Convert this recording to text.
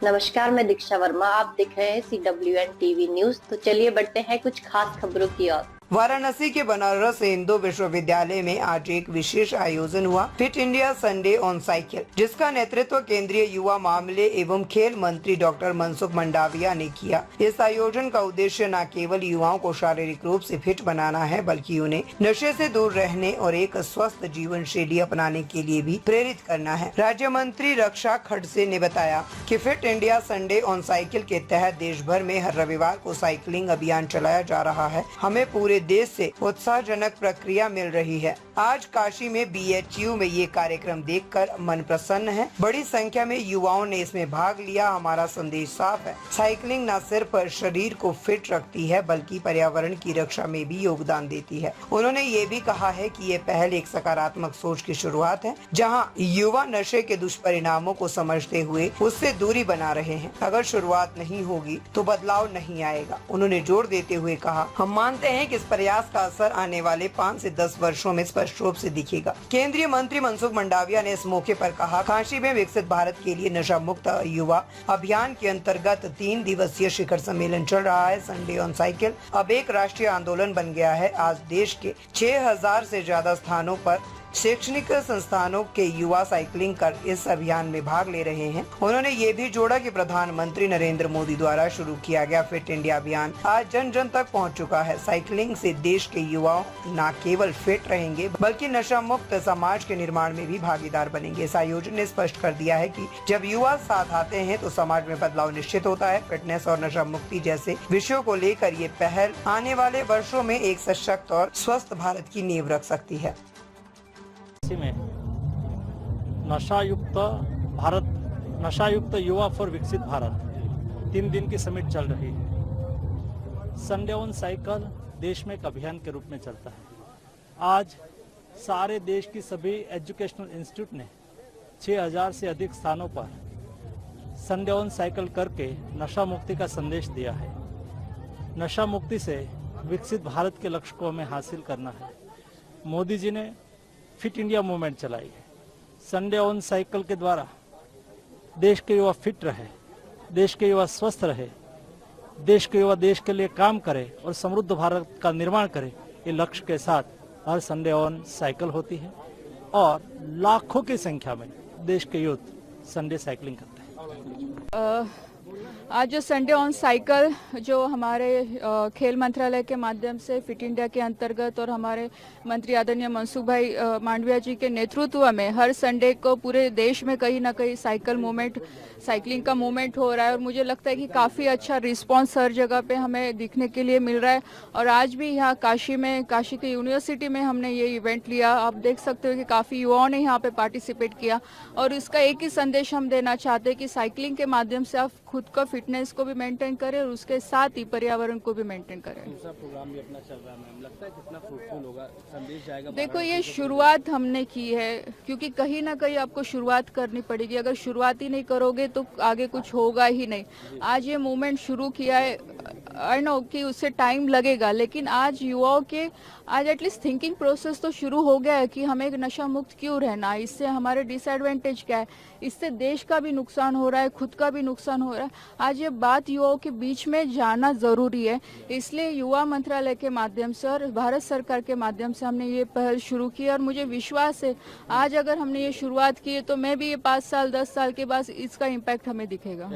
नमस्कार, मैं दीक्षा वर्मा। आप देख रहे हैं CWN टीवी न्यूज। तो चलिए बढ़ते हैं कुछ खास खबरों की ओर। वाराणसी के बनारस हिंदू विश्वविद्यालय में आज एक विशेष आयोजन हुआ, fit India Sunday on cycle, जिसका नेतृत्व केंद्रीय युवा मामले एवं खेल मंत्री डॉक्टर मनसुख मंडाविया ने किया। इस आयोजन का उद्देश्य न केवल युवाओं को शारीरिक रूप से फिट बनाना है, बल्कि उन्हें नशे से दूर रहने और एक स्वस्थ जीवन शैली अपनाने के लिए भी प्रेरित करना है। राज्य मंत्री रक्षा खड़से ने बताया कि fit India Sunday on cycle के तहत देश भर में हर रविवार को साइकिलिंग अभियान चलाया जा रहा है। हमें पूरे देश से उत्साहजनक प्रक्रिया मिल रही है। आज काशी में BHU में ये कार्यक्रम देखकर मन प्रसन्न है। बड़ी संख्या में युवाओं ने इसमें भाग लिया। हमारा संदेश साफ है, साइकिलिंग न सिर्फ शरीर को फिट रखती है, बल्कि पर्यावरण की रक्षा में भी योगदान देती है। उन्होंने ये भी कहा है कि ये पहल एक सकारात्मक सोच की शुरुआत है, जहाँ युवा नशे के दुष्परिणामों को समझते हुए उससे दूरी बना रहे हैं। अगर शुरुआत नहीं होगी तो बदलाव नहीं आएगा। उन्होंने जोर देते हुए कहा, हम मानते हैं कि इस प्रयास का असर आने वाले 5 से 10 वर्षों में स्पष्ट रूप से दिखेगा। केंद्रीय मंत्री मनसुख मंडाविया ने इस मौके पर कहा, काशी में विकसित भारत के लिए नशा मुक्त युवा अभियान के अंतर्गत 3 दिवसीय शिखर सम्मेलन चल रहा है। संडे ऑन साइकिल अब एक राष्ट्रीय आंदोलन बन गया है। आज देश के 6000 से ज्यादा स्थानों पर शैक्षणिक संस्थानों के युवा साइकिलिंग कर इस अभियान में भाग ले रहे हैं। उन्होंने ये भी जोड़ा कि प्रधानमंत्री नरेंद्र मोदी द्वारा शुरू किया गया फिट इंडिया अभियान आज जन जन तक पहुंच चुका है। साइकिलिंग से देश के युवा न केवल फिट रहेंगे, बल्कि नशा मुक्त समाज के निर्माण में भी भागीदार बनेंगे। इस आयोजन ने स्पष्ट कर दिया है कि जब युवा साथ आते हैं तो समाज में बदलाव निश्चित होता है। फिटनेस और नशा मुक्ति जैसे विषयों को लेकर ये पहल आने वाले वर्षों में एक सशक्त और स्वस्थ भारत की नींव रख सकती है। में नशा युक्त युवा फॉर विकसित भारत 3 दिन की समिट चल रही है। संडे ऑन साइकिल देश में एक अभियान के रूप में चलता है। आज सारे देश की सभी एजुकेशनल इंस्टीट्यूट ने 6000 से अधिक स्थानों पर संडे ऑन साइकिल करके नशा मुक्ति का संदेश दिया है। नशा मुक्ति से विकसित भारत के लक्ष्य को हमें हासिल करना है। मोदी जी ने फिट इंडिया मूवमेंट चलाई है। संडे ऑन साइकिल के द्वारा देश के युवा फिट रहे, देश के युवा स्वस्थ रहे, देश के युवा देश के लिए काम करे और समृद्ध भारत का निर्माण करे, ये लक्ष्य के साथ हर संडे ऑन साइकिल होती है और लाखों की संख्या में देश के यूथ संडे साइकिलिंग करते हैं। आज जो संडे ऑन साइकिल जो हमारे खेल मंत्रालय के माध्यम से फिट इंडिया के अंतर्गत और हमारे मंत्री आदरणीय मनसुख भाई मांडविया जी के नेतृत्व में हर संडे को पूरे देश में कहीं ना कहीं साइकिलिंग का मूवमेंट हो रहा है और मुझे लगता है कि काफ़ी अच्छा रिस्पांस हर जगह पे हमें दिखने के लिए मिल रहा है। और आज भी यहाँ काशी के यूनिवर्सिटी में हमने ये इवेंट लिया। आप देख सकते हो कि काफ़ी युवाओं ने यहाँ पे पार्टिसिपेट किया और इसका एक ही संदेश हम देना चाहते हैं कि साइकिलिंग के माध्यम से आप खुद का फिटनेस को भी मेंटेन करें और उसके साथ ही पर्यावरण को भी मेंटेन करें। दूसरा प्रोग्राम भी अपना चल रहा है, मैम लगता है कितना फ्रूटफुल होगा, संदेश जाएगा। देखो, ये शुरुआत हमने की है क्योंकि कहीं ना कहीं आपको शुरुआत करनी पड़ेगी। अगर शुरुआत ही नहीं करोगे तो आगे कुछ होगा ही नहीं। आज ये मूवमेंट शुरू किया है, आई नो कि उससे टाइम लगेगा, लेकिन आज युवाओं के आज एटलीस्ट थिंकिंग प्रोसेस तो शुरू हो गया है कि हमें नशा मुक्त क्यों रहना है, इससे हमारे डिसएडवांटेज क्या है, इससे देश का भी नुकसान हो रहा है, खुद का भी नुकसान हो रहा है। आज ये बात युवाओं के बीच में जाना जरूरी है। इसलिए युवा मंत्रालय के माध्यम से और भारत सरकार के माध्यम से हमने ये पहल शुरू की और मुझे विश्वास है आज अगर हमने ये शुरुआत की है तो मैं भी ये 5 साल 10 साल के बाद इसका इम्पैक्ट हमें दिखेगा।